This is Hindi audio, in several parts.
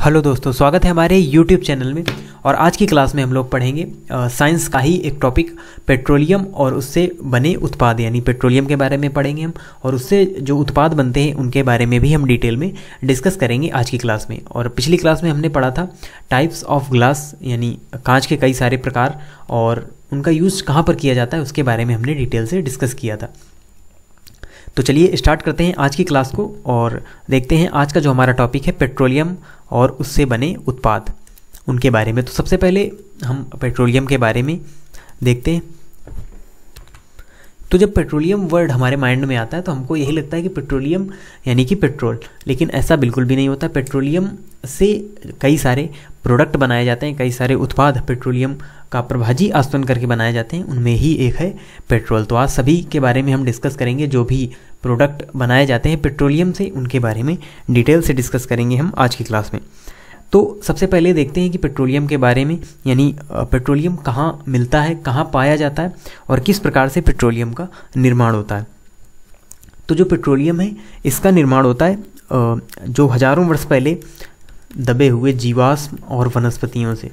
हेलो दोस्तों, स्वागत है हमारे YouTube चैनल में। और आज की क्लास में हम लोग पढ़ेंगे साइंस का ही एक टॉपिक पेट्रोलियम और उससे बने उत्पाद, यानी पेट्रोलियम के बारे में पढ़ेंगे हम, और उससे जो उत्पाद बनते हैं उनके बारे में भी हम डिटेल में डिस्कस करेंगे आज की क्लास में। और पिछली क्लास में हमने पढ़ा था टाइप्स ऑफ ग्लास, यानी कांच के कई सारे प्रकार और उनका यूज़ कहाँ पर किया जाता है उसके बारे में हमने डिटेल से डिस्कस किया था। तो चलिए स्टार्ट करते हैं आज की क्लास को और देखते हैं आज का जो हमारा टॉपिक है पेट्रोलियम और उससे बने उत्पाद, उनके बारे में। तो सबसे पहले हम पेट्रोलियम के बारे में देखते हैं। तो जब पेट्रोलियम वर्ड हमारे माइंड में आता है तो हमको यही लगता है कि पेट्रोलियम यानी कि पेट्रोल, लेकिन ऐसा बिल्कुल भी नहीं होता। पेट्रोलियम से कई सारे प्रोडक्ट बनाए जाते हैं, कई सारे उत्पाद पेट्रोलियम का प्रभाजी आसवन करके बनाए जाते हैं, उनमें ही एक है पेट्रोल। तो आज सभी के बारे में हम डिस्कस करेंगे, जो भी प्रोडक्ट बनाए जाते हैं पेट्रोलियम से उनके बारे में डिटेल से डिस्कस करेंगे हम आज की क्लास में। तो सबसे पहले देखते हैं कि पेट्रोलियम के बारे में, यानी पेट्रोलियम कहाँ मिलता है, कहाँ पाया जाता है और किस प्रकार से पेट्रोलियम का निर्माण होता है। तो जो पेट्रोलियम है इसका निर्माण होता है जो हजारों वर्ष पहले दबे हुए जीवाश्म और वनस्पतियों से,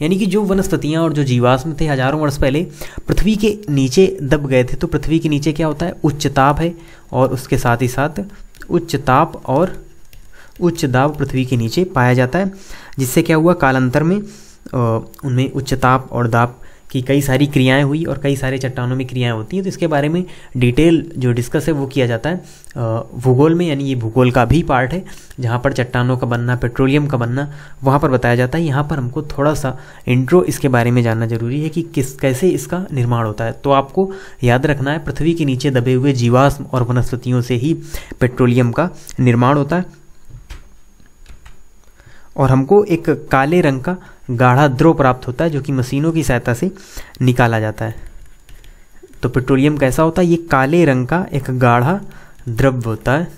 यानी कि जो वनस्पतियां और जो जीवाश्म थे हजारों वर्ष पहले पृथ्वी के नीचे दब गए थे। तो पृथ्वी के नीचे क्या होता है, उच्च ताप है, और उसके साथ ही साथ उच्च ताप और उच्च दाब पृथ्वी के नीचे पाया जाता है, जिससे क्या हुआ, कालांतर में उनमें उच्च ताप और दाब की कई सारी क्रियाएं हुई और कई सारे चट्टानों में क्रियाएं होती हैं। तो इसके बारे में डिटेल जो डिस्कस है वो किया जाता है भूगोल में, यानी ये भूगोल का भी पार्ट है जहाँ पर चट्टानों का बनना, पेट्रोलियम का बनना वहाँ पर बताया जाता है। यहाँ पर हमको थोड़ा सा इंट्रो इसके बारे में जानना जरूरी है कि कैसे इसका निर्माण होता है। तो आपको याद रखना है, पृथ्वी के नीचे दबे हुए जीवाश्म और वनस्पतियों से ही पेट्रोलियम का निर्माण होता है। और हमको एक काले रंग का गाढ़ा द्रव प्राप्त होता है जो कि मशीनों की सहायता से निकाला जाता है। तो पेट्रोलियम कैसा होता है, ये काले रंग का एक गाढ़ा द्रव्य होता है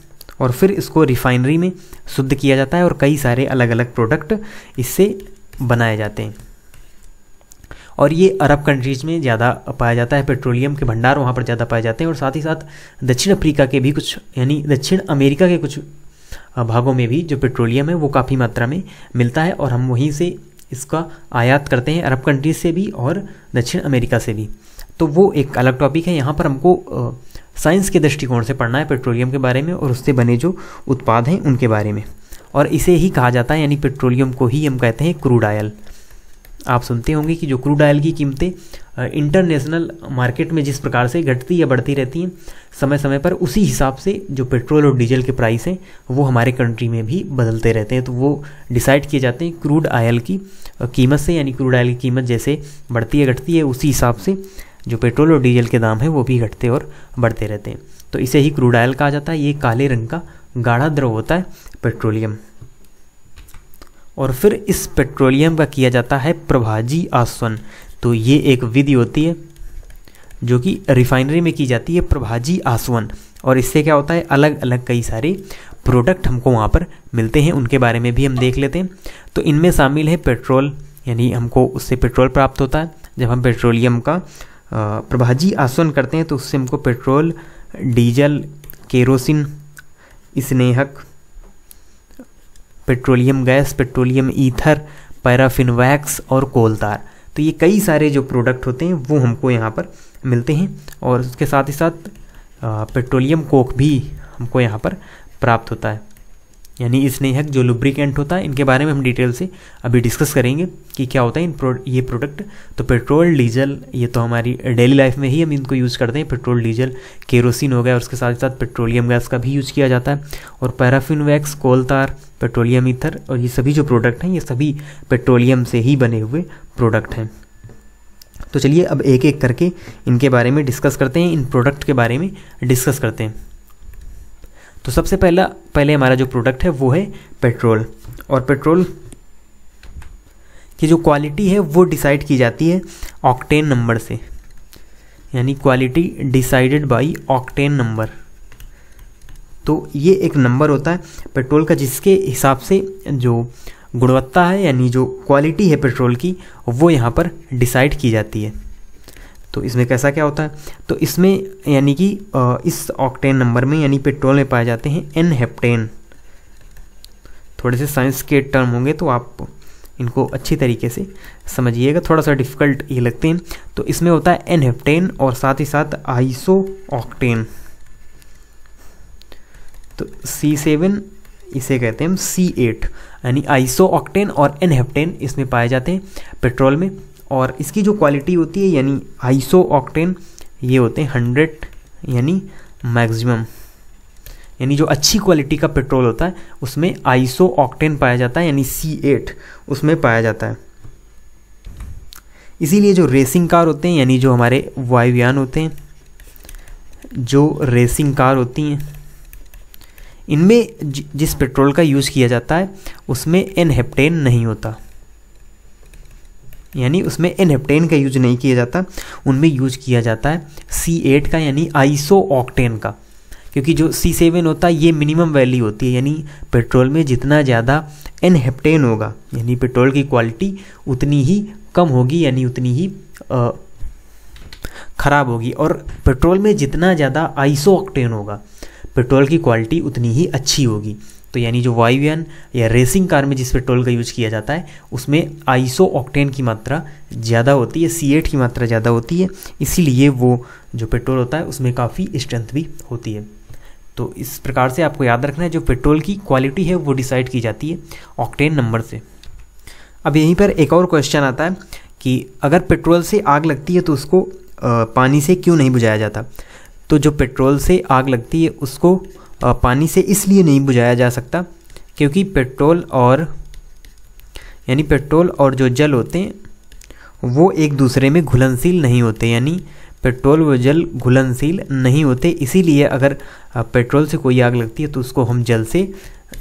और फिर इसको रिफाइनरी में शुद्ध किया जाता है और कई सारे अलग अलग प्रोडक्ट इससे बनाए जाते हैं। और ये अरब कंट्रीज़ में ज़्यादा पाया जाता है, पेट्रोलियम के भंडार वहाँ पर ज़्यादा पाए जाते हैं। और साथ ही साथ दक्षिण अफ्रीका के भी कुछ, यानी दक्षिण अमेरिका के कुछ भागों में भी जो पेट्रोलियम है वो काफ़ी मात्रा में मिलता है और हम वहीं से इसका आयात करते हैं, अरब कंट्रीज से भी और दक्षिण अमेरिका से भी। तो वो एक अलग टॉपिक है। यहाँ पर हमको साइंस के दृष्टिकोण से पढ़ना है पेट्रोलियम के बारे में और उससे बने जो उत्पाद हैं उनके बारे में। और इसे ही कहा जाता है, यानी पेट्रोलियम को ही हम कहते हैं क्रूड ऑयल। आप सुनते होंगे कि जो क्रूड ऑयल की कीमतें इंटरनेशनल मार्केट में जिस प्रकार से घटती या बढ़ती रहती हैं समय समय पर, उसी हिसाब से जो पेट्रोल और डीजल के प्राइस हैं वो हमारे कंट्री में भी बदलते रहते हैं। तो वो डिसाइड किए जाते हैं क्रूड ऑयल की कीमत से, यानी क्रूड ऑयल की कीमत जैसे बढ़ती है घटती है उसी हिसाब से जो पेट्रोल और डीजल के दाम हैं वो भी घटते और बढ़ते रहते हैं। तो इसे ही क्रूड ऑयल कहा जाता है। ये काले रंग का गाढ़ा द्रव होता है पेट्रोलियम। और फिर इस पेट्रोलियम का किया जाता है प्रभाजी आसवन। तो ये एक विधि होती है जो कि रिफाइनरी में की जाती है, प्रभाजी आसवन। और इससे क्या होता है, अलग अलग कई सारे प्रोडक्ट हमको वहाँ पर मिलते हैं, उनके बारे में भी हम देख लेते हैं। तो इनमें शामिल है पेट्रोल, यानी हमको उससे पेट्रोल प्राप्त होता है। जब हम पेट्रोलियम का प्रभाजी आसवन करते हैं तो उससे हमको पेट्रोल, डीजल, केरोसिन, स्नेहक, petroleum gas, petroleum ether, paraffin wax और कोलतार, तो ये कई सारे जो प्रोडक्ट होते हैं वो हमको यहाँ पर मिलते हैं। और उसके साथ ही साथ पेट्रोलियम कोक भी हमको यहाँ पर प्राप्त होता है, यानी स्नेहक जो लुब्रिकेंट होता है। इनके बारे में हम डिटेल से अभी डिस्कस करेंगे कि क्या होता है ये प्रोडक्ट। तो पेट्रोल, डीजल, ये तो हमारी डेली लाइफ में ही हम इनको यूज़ करते हैं। पेट्रोल, डीजल, केरोसिन हो गया, और उसके साथ ही साथ पेट्रोलियम गैस का भी यूज़ किया जाता है। और पैराफिन वैक्स, कोलतार, पेट्रोलियम ईथर, और ये सभी जो प्रोडक्ट हैं ये सभी पेट्रोलियम से ही बने हुए प्रोडक्ट हैं। तो चलिए अब एक एक करके इनके बारे में डिस्कस करते हैं, इन प्रोडक्ट के बारे में डिस्कस करते हैं। तो सबसे पहले हमारा जो प्रोडक्ट है वो है पेट्रोल। और पेट्रोल की जो क्वालिटी है वो डिसाइड की जाती है ऑक्टेन नंबर से, यानी quality decided by octane number. तो ये एक नंबर होता है पेट्रोल का जिसके हिसाब से जो गुणवत्ता है, यानी जो क्वालिटी है पेट्रोल की, वो यहाँ पर डिसाइड की जाती है। तो इसमें कैसा क्या होता है, तो इसमें यानी कि इस ऑक्टेन नंबर में, यानी पेट्रोल में पाए जाते हैं एन हेप्टेन। थोड़े से साइंस के टर्म होंगे तो आप इनको अच्छी तरीके से समझिएगा, थोड़ा सा डिफ़िकल्ट ये लगते हैं। तो इसमें होता है एन हेप्टेन और साथ ही साथ आइसो ऑक्टेन। तो C7 इसे कहते हैं हम C8, यानी आइसो ऑक्टेन और एन हेप्टेन इसमें पाए जाते हैं पेट्रोल में। और इसकी जो क्वालिटी होती है यानी आइसो ऑक्टेन ये होते हैं 100 यानी मैक्सिमम, यानी जो अच्छी क्वालिटी का पेट्रोल होता है उसमें आइसो ऑक्टेन पाया जाता है, यानी C8 उसमें पाया जाता है। इसीलिए जो रेसिंग कार होते हैं यानी जो हमारे वायुयान होते हैं, जो रेसिंग कार होती हैं, इनमें जिस पेट्रोल का यूज़ किया जाता है उसमें एन हेप्टेन नहीं होता, यानी उसमें एन हेप्टेन का यूज नहीं किया जाता, उनमें यूज किया जाता है C8 का यानी आइसो ऑक्टेन का। क्योंकि जो C7 होता है ये मिनिमम वैल्यू होती है, यानी पेट्रोल में जितना ज़्यादा एन हेप्टेन होगा यानी पेट्रोल की क्वालिटी उतनी ही कम होगी, यानी उतनी ही ख़राब होगी। और पेट्रोल में जितना ज़्यादा आइसो ऑक्टेन होगा पेट्रोल की क्वालिटी उतनी ही अच्छी होगी। तो यानी जो वायुयान या रेसिंग कार में जिस पेट्रोल का यूज किया जाता है उसमें आइसो ऑक्टेन की मात्रा ज़्यादा होती है, C8 की मात्रा ज़्यादा होती है, इसीलिए वो जो पेट्रोल होता है उसमें काफ़ी स्ट्रेंथ भी होती है। तो इस प्रकार से आपको याद रखना है जो पेट्रोल की क्वालिटी है वो डिसाइड की जाती है ऑक्टेन नंबर से। अब यहीं पर एक और क्वेश्चन आता है कि अगर पेट्रोल से आग लगती है तो उसको पानी से क्यों नहीं बुझाया जाता। तो जो पेट्रोल से आग लगती है उसको पानी से इसलिए नहीं बुझाया जा सकता क्योंकि पेट्रोल और जो जल होते हैं वो एक दूसरे में घुलनशील नहीं होते, यानी पेट्रोल व जल घुलनशील नहीं होते। इसीलिए अगर पेट्रोल से कोई आग लगती है तो उसको हम जल से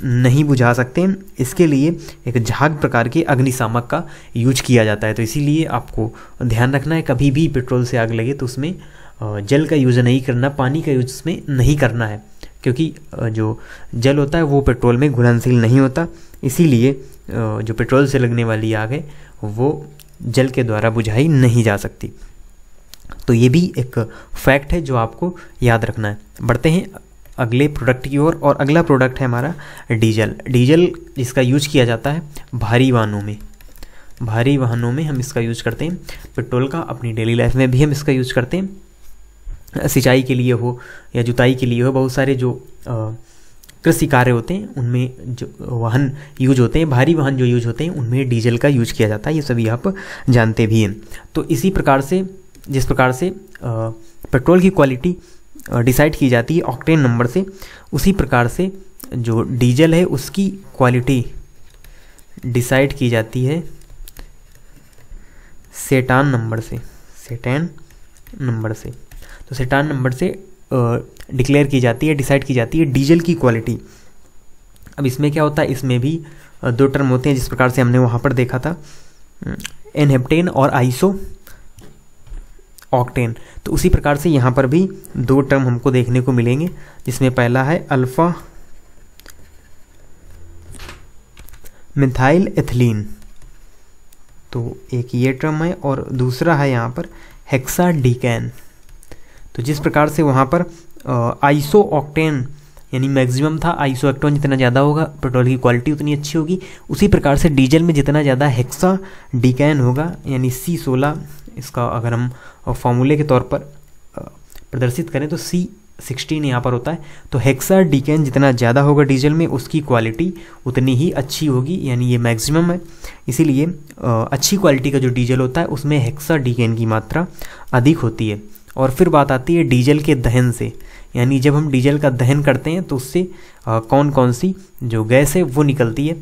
नहीं बुझा सकते, इसके लिए एक झाग प्रकार के अग्निशामक का यूज किया जाता है। तो इसीलिए आपको ध्यान रखना है कभी भी पेट्रोल से आग लगे तो उसमें जल का यूज़ नहीं करना, पानी का यूज उसमें नहीं करना है, क्योंकि जो जल होता है वो पेट्रोल में घुलनशील नहीं होता। इसीलिए जो पेट्रोल से लगने वाली आग है वो जल के द्वारा बुझाई नहीं जा सकती। तो ये भी एक फैक्ट है जो आपको याद रखना है। बढ़ते हैं अगले प्रोडक्ट की ओर, और अगला प्रोडक्ट है हमारा डीजल। डीजल जिसका यूज किया जाता है भारी वाहनों में हम इसका यूज करते हैं। पेट्रोल का अपनी डेली लाइफ में भी हम इसका यूज करते हैं, सिंचाई के लिए हो या जुताई के लिए हो, बहुत सारे जो कृषि कार्य होते हैं उनमें जो वाहन यूज होते हैं, भारी वाहन जो यूज होते हैं उनमें डीजल का यूज किया जाता है, ये सभी आप जानते भी हैं। तो इसी प्रकार से जिस प्रकार से पेट्रोल की क्वालिटी डिसाइड की जाती है ऑक्टेन नंबर से, उसी प्रकार से जो डीजल है उसकी क्वालिटी डिसाइड की जाती है सेटान नंबर से। तो सेटान नंबर से डिक्लेयर की जाती है, डिसाइड की जाती है डीजल की क्वालिटी। अब इसमें क्या होता है, इसमें भी दो टर्म होते हैं जिस प्रकार से हमने वहाँ पर देखा था, एन हेप्टेन और आइसो ऑक्टेन। तो उसी प्रकार से यहाँ पर भी दो टर्म हमको देखने को मिलेंगे, जिसमें पहला है अल्फा मिथाइल एथिलीन, तो एक ये टर्म है, और दूसरा है यहाँ पर हेक्साडीकैन। तो जिस प्रकार से वहाँ पर आइसो ऑक्टेन यानी मैक्सिमम था, आइसो ऑक्टेन जितना ज़्यादा होगा पेट्रोल की क्वालिटी उतनी अच्छी होगी, उसी प्रकार से डीजल में जितना ज़्यादा हेक्साडीकैन होगा यानी C16, इसका अगर हम फॉर्मूले के तौर पर प्रदर्शित करें तो C16 यहाँ पर होता है। तो हेक्साडीकैन जितना ज़्यादा होगा डीजल में उसकी क्वालिटी उतनी ही अच्छी होगी, यानी ये मैक्सिमम है। इसीलिए अच्छी क्वालिटी का जो डीजल होता है उसमें हेक्साडीकैन की मात्रा अधिक होती है। और फिर बात आती है डीजल के दहन से, यानी जब हम डीजल का दहन करते हैं तो उससे कौन कौन सी जो गैस है वो निकलती है।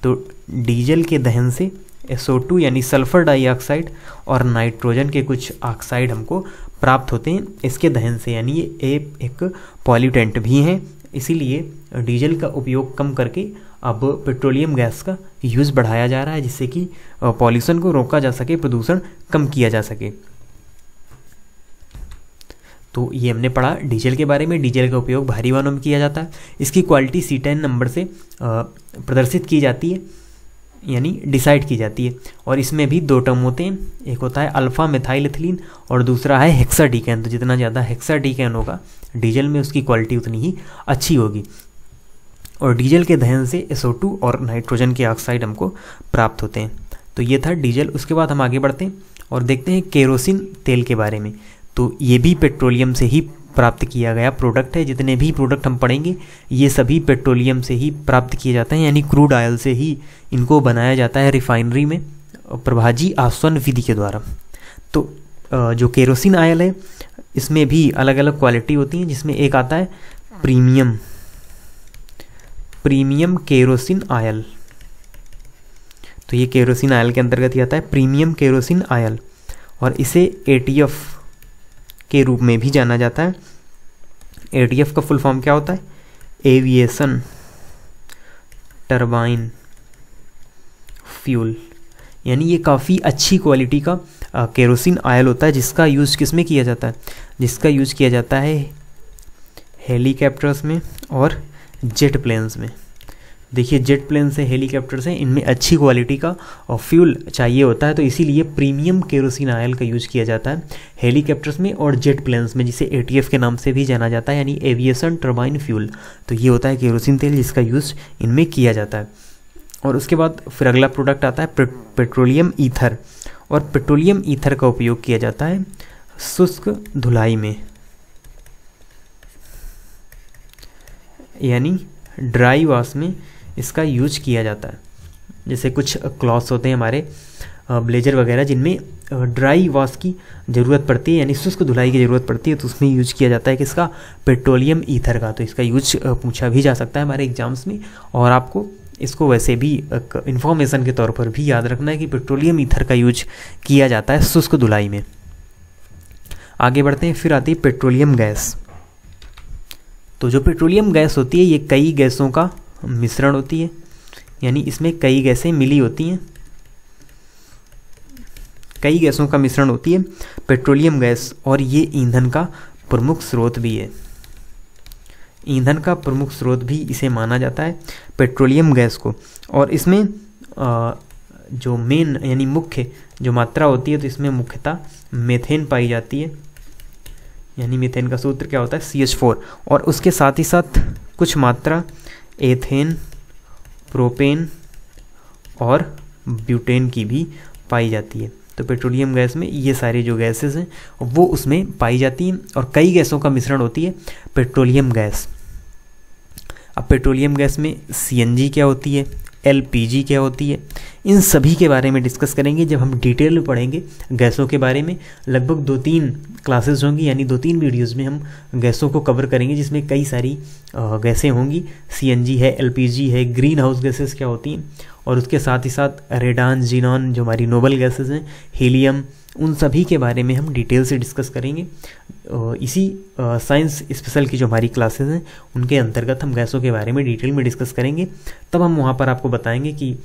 तो डीजल के दहन से SO2 यानी सल्फर डाइऑक्साइड और नाइट्रोजन के कुछ ऑक्साइड हमको प्राप्त होते हैं इसके दहन से, यानी ये एक पॉल्यूटेंट भी हैं। इसीलिए डीजल का उपयोग कम करके अब पेट्रोलियम गैस का यूज़ बढ़ाया जा रहा है, जिससे कि पॉल्यूशन को रोका जा सके, प्रदूषण कम किया जा सके। तो ये हमने पढ़ा डीजल के बारे में। डीजल का उपयोग भारी वाहनों में किया जाता है, इसकी क्वालिटी C10 नंबर से प्रदर्शित की जाती है यानी डिसाइड की जाती है। और इसमें भी दो टर्म होते हैं, एक होता है अल्फा मिथाइल एथिलीन और दूसरा है हेक्साडीकैन। तो जितना ज़्यादा हेक्साडीकैन होगा डीजल में उसकी क्वालिटी उतनी ही अच्छी होगी। और डीजल के दहन से SO2 और नाइट्रोजन के ऑक्साइड हमको प्राप्त होते हैं। तो ये था डीजल। उसके बाद हम आगे बढ़ते हैं और देखते हैं केरोसिन तेल के बारे में। तो ये भी पेट्रोलियम से ही प्राप्त किया गया प्रोडक्ट है। जितने भी प्रोडक्ट हम पढ़ेंगे ये सभी पेट्रोलियम से ही प्राप्त किए जाते हैं, यानी क्रूड ऑयल से ही इनको बनाया जाता है रिफाइनरी में प्रभाजी आसवन विधि के द्वारा। तो जो केरोसिन ऑयल है इसमें भी अलग अलग क्वालिटी होती हैं, जिसमें एक आता है प्रीमियम केरोसिन ऑयल। तो ये केरोसिन ऑयल के अंतर्गत ही आता है प्रीमियम केरोसिन ऑयल, और इसे ATF के रूप में भी जाना जाता है। ATF का फुल फॉर्म क्या होता है? Aviation turbine fuel. यानी ये काफ़ी अच्छी क्वालिटी का केरोसिन ऑयल होता है, जिसका यूज़ किस में किया जाता है? जिसका यूज़ किया जाता है हेलीकॉप्टर्स में और जेट प्लेन्स में। देखिए जेट प्लेन से हेलीकॉप्टर्स हैं, इनमें अच्छी क्वालिटी का और फ्यूल चाहिए होता है, तो इसीलिए प्रीमियम केरोसिन ऑयल का यूज़ किया जाता है हेलीकॉप्टर्स में और जेट प्लेन्स में, जिसे ATF के नाम से भी जाना जाता है, यानी एविएशन टर्बाइन फ्यूल। तो ये होता है केरोसिन तेल जिसका यूज़ इनमें किया जाता है। और उसके बाद फिर अगला प्रोडक्ट आता है पेट्रोलियम ईथर। और पेट्रोलियम ईथर का उपयोग किया जाता है शुष्क धुलाई में, यानी ड्राई वॉश में इसका यूज किया जाता है। जैसे कुछ क्लॉथ्स होते हैं हमारे ब्लेजर वगैरह, जिनमें ड्राई वॉश की ज़रूरत पड़ती है, यानी शुष्क धुलाई की ज़रूरत पड़ती है, तो उसमें यूज किया जाता है किसका? पेट्रोलियम ईथर का। तो इसका यूज पूछा भी जा सकता है हमारे एग्जाम्स में, और आपको इसको वैसे भी इंफॉर्मेशन के तौर पर भी याद रखना है कि पेट्रोलियम ईथर का यूज किया जाता है शुष्क धुलाई में। आगे बढ़ते हैं, फिर आती है पेट्रोलियम गैस। तो जो पेट्रोलियम गैस होती है ये कई गैसों का मिश्रण होती है, यानी इसमें कई गैसें मिली होती हैं, कई गैसों का मिश्रण होती है पेट्रोलियम गैस, और ये ईंधन का प्रमुख स्रोत भी है। ईंधन का प्रमुख स्रोत भी इसे माना जाता है पेट्रोलियम गैस को। और इसमें जो मेन यानी मुख्य जो मात्रा होती है, तो इसमें मुख्यतः मेथेन पाई जाती है, यानी मीथेन का सूत्र क्या होता है? CH4। और उसके साथ ही साथ कुछ मात्रा एथेन, प्रोपेन और ब्यूटेन की भी पाई जाती है। तो पेट्रोलियम गैस में ये सारी जो गैसेस हैं वो उसमें पाई जाती हैं, और कई गैसों का मिश्रण होती है पेट्रोलियम गैस। अब पेट्रोलियम गैस में CNG क्या होती है, LPG क्या होती है, इन सभी के बारे में डिस्कस करेंगे जब हम डिटेल में पढ़ेंगे गैसों के बारे में। लगभग 2-3 क्लासेस होंगी, यानी 2-3 वीडियोज़ में हम गैसों को कवर करेंगे, जिसमें कई सारी गैसें होंगी। CNG है, LPG है, ग्रीन हाउस गैसेस क्या होती हैं, और उसके साथ ही साथ रेडान, जीनॉन जो हमारी नोबल गैसेस हैं, हीलियम, उन सभी के बारे में हम डिटेल से डिस्कस करेंगे। इसी साइंस स्पेशल की जो हमारी क्लासेस हैं उनके अंतर्गत हम गैसों के बारे में डिटेल में डिस्कस करेंगे। तब हम वहाँ पर आपको बताएंगे कि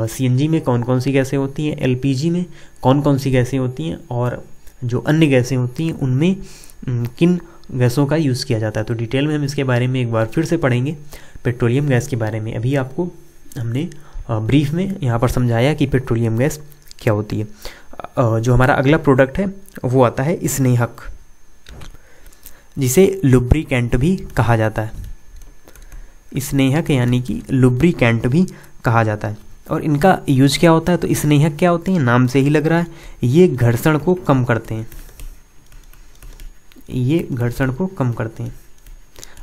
CNG में कौन कौन सी गैसें होती हैं, LPG में कौन कौन सी गैसें होती हैं, और जो अन्य गैसें होती हैं उनमें किन गैसों का यूज़ किया जाता है। तो डिटेल में हम इसके बारे में एक बार फिर से पढ़ेंगे पेट्रोलियम गैस के बारे में। अभी आपको हमने ब्रीफ में यहाँ पर समझाया कि पेट्रोलियम गैस क्या होती है। जो हमारा अगला प्रोडक्ट है वो आता है स्नेहक, जिसे लुब्रिकेंट भी कहा जाता है। स्नेहक यानी कि लुब्रिकेंट भी कहा जाता है। और इनका यूज क्या होता है? तो स्नेहक क्या होते हैं? नाम से ही लग रहा है, ये घर्षण को कम करते हैं, ये घर्षण को कम करते हैं।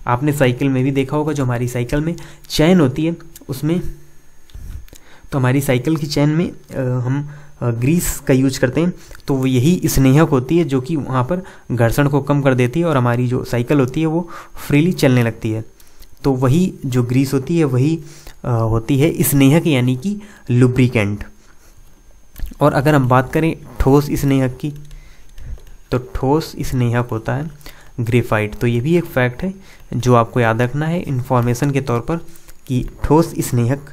आपने साइकिल में भी देखा होगा, जो हमारी साइकिल में चैन होती है उसमें, तो हमारी साइकिल की चैन में हम ग्रीस का यूज करते हैं, तो वो यही स्नेहक होती है जो कि वहाँ पर घर्षण को कम कर देती है और हमारी जो साइकिल होती है वो फ्रीली चलने लगती है। तो वही जो ग्रीस होती है वही होती है स्नेहक यानी कि लुब्रिकेंट। और अगर हम बात करें ठोस स्नेहक की, तो ठोस स्नेहक होता है ग्रेफाइट। तो ये भी एक फैक्ट है जो आपको याद रखना है इन्फॉर्मेशन के तौर पर, कि ठोस स्नेहक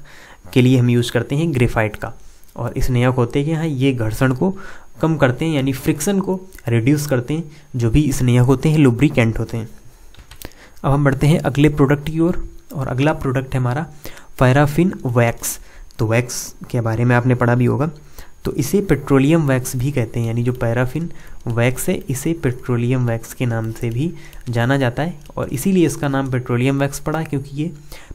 के लिए हम यूज़ करते हैं ग्रेफाइट का। और स्नेहक होते क्या हैं? ये घर्षण को कम करते हैं, यानी फ्रिक्शन को रिड्यूस करते हैं। जो भी स्नेहक होते हैं लुब्रिकेंट होते हैं। अब हम बढ़ते हैं अगले प्रोडक्ट की ओर, और अगला प्रोडक्ट है हमारा पैराफिन वैक्स। तो वैक्स के बारे में आपने पढ़ा भी होगा। तो इसे पेट्रोलियम वैक्स भी कहते हैं, यानी जो पैराफिन वैक्स है इसे पेट्रोलियम वैक्स के नाम से भी जाना जाता है। और इसीलिए इसका नाम पेट्रोलियम वैक्स पड़ा, क्योंकि ये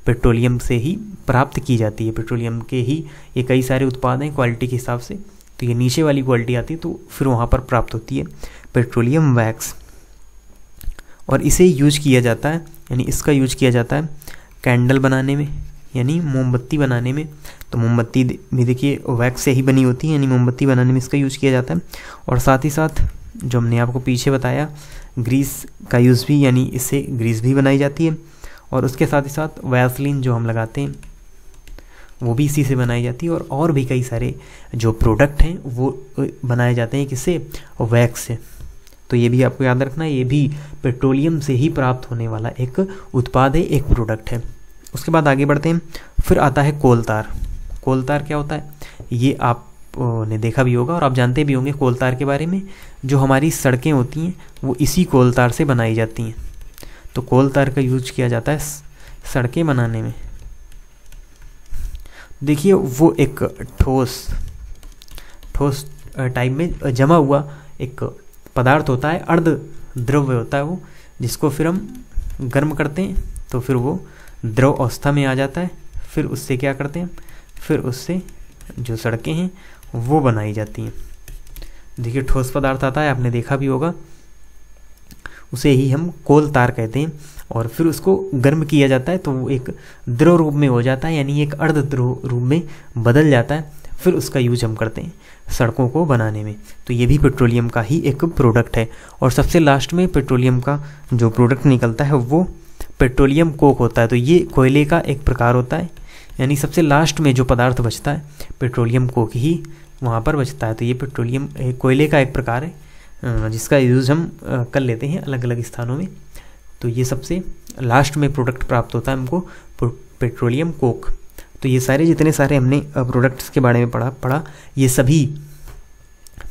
पेट्रोलियम से ही प्राप्त की जाती है। पेट्रोलियम के ही ये कई सारे उत्पाद हैं क्वालिटी के हिसाब से, तो ये नीचे वाली क्वालिटी आती है तो फिर वहाँ पर प्राप्त होती है पेट्रोलियम वैक्स। और इसे यूज किया जाता है, यानी इसका यूज किया जाता है कैंडल बनाने में, यानी मोमबत्ती बनाने में। तो मोमबत्ती भी देखिए वैक्स से ही बनी होती है, यानी मोमबत्ती बनाने में इसका यूज किया जाता है। और साथ ही साथ जो हमने आपको पीछे बताया ग्रीस का यूज़ भी, यानी इससे ग्रीस भी बनाई जाती है। और उसके साथ ही साथ वैसलीन जो हम लगाते हैं वो भी इसी से बनाई जाती है। और भी कई सारे जो प्रोडक्ट हैं वो बनाए जाते हैं किससे, वैक्स से। तो ये भी आपको याद रखना है, ये भी पेट्रोलियम से ही प्राप्त होने वाला एक उत्पाद है, एक प्रोडक्ट है। उसके बाद आगे बढ़ते हैं। फिर आता है कोलतार। कोलतार क्या होता है ये आपने देखा भी होगा और आप जानते भी होंगे कोलतार के बारे में। जो हमारी सड़कें होती हैं वो इसी कोलतार से बनाई जाती हैं। तो कोलतार का यूज किया जाता है सड़कें बनाने में। देखिए वो एक ठोस टाइप में जमा हुआ एक पदार्थ होता है, अर्ध द्रव्य होता है वो, जिसको फिर हम गर्म करते हैं तो फिर वो द्रव अवस्था में आ जाता है। फिर उससे क्या करते हैं, फिर उससे जो सड़कें हैं वो बनाई जाती हैं। देखिए ठोस पदार्थ आता है, आपने देखा भी होगा, उसे ही हम कोलतार कहते हैं। और फिर उसको गर्म किया जाता है तो वो एक द्रव रूप में हो जाता है, यानी एक अर्ध द्रव रूप में बदल जाता है। फिर उसका यूज हम करते हैं सड़कों को बनाने में। तो ये भी पेट्रोलियम का ही एक प्रोडक्ट है। और सबसे लास्ट में पेट्रोलियम का जो प्रोडक्ट निकलता है वो पेट्रोलियम कोक होता है। तो ये कोयले का एक प्रकार होता है, यानी सबसे लास्ट में जो पदार्थ बचता है पेट्रोलियम कोक ही वहाँ पर बचता है। तो ये पेट्रोलियम कोयले का एक प्रकार है जिसका यूज़ हम कर लेते हैं अलग अलग स्थानों में। तो ये सबसे लास्ट में प्रोडक्ट प्राप्त होता है हमको पेट्रोलियम कोक। तो ये सारे जितने सारे हमने प्रोडक्ट्स के बारे में पढ़ा ये सभी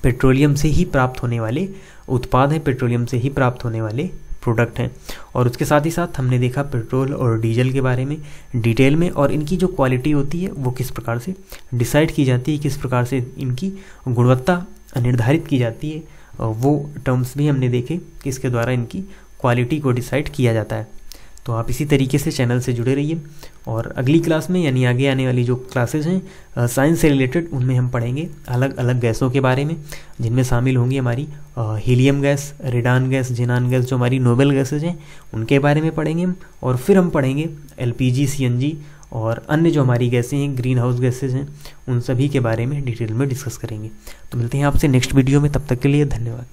पेट्रोलियम से ही प्राप्त होने वाले उत्पाद हैं, पेट्रोलियम से ही प्राप्त होने वाले प्रोडक्ट हैं। और उसके साथ ही साथ हमने देखा पेट्रोल और डीजल के बारे में डिटेल में, और इनकी जो क्वालिटी होती है वो किस प्रकार से डिसाइड की जाती है, किस प्रकार से इनकी गुणवत्ता निर्धारित की जाती है, वो टर्म्स भी हमने देखे कि इसके द्वारा इनकी क्वालिटी को डिसाइड किया जाता है। तो आप इसी तरीके से चैनल से जुड़े रहिए। और अगली क्लास में, यानी आगे आने वाली जो क्लासेस हैं साइंस से रिलेटेड, उनमें हम पढ़ेंगे अलग अलग गैसों के बारे में, जिनमें शामिल होंगी हमारी helium gas, radon gas, जेनान gas, जो हमारी नोबल गैसेज हैं उनके बारे में पढ़ेंगे हम। और फिर हम पढ़ेंगे LPG, CNG और अन्य जो हमारी गैसें हैं, ग्रीन हाउस गैसेज हैं, उन सभी के बारे में डिटेल में डिस्कस करेंगे। तो मिलते हैं आपसे नेक्स्ट वीडियो में, तब तक के लिए धन्यवाद।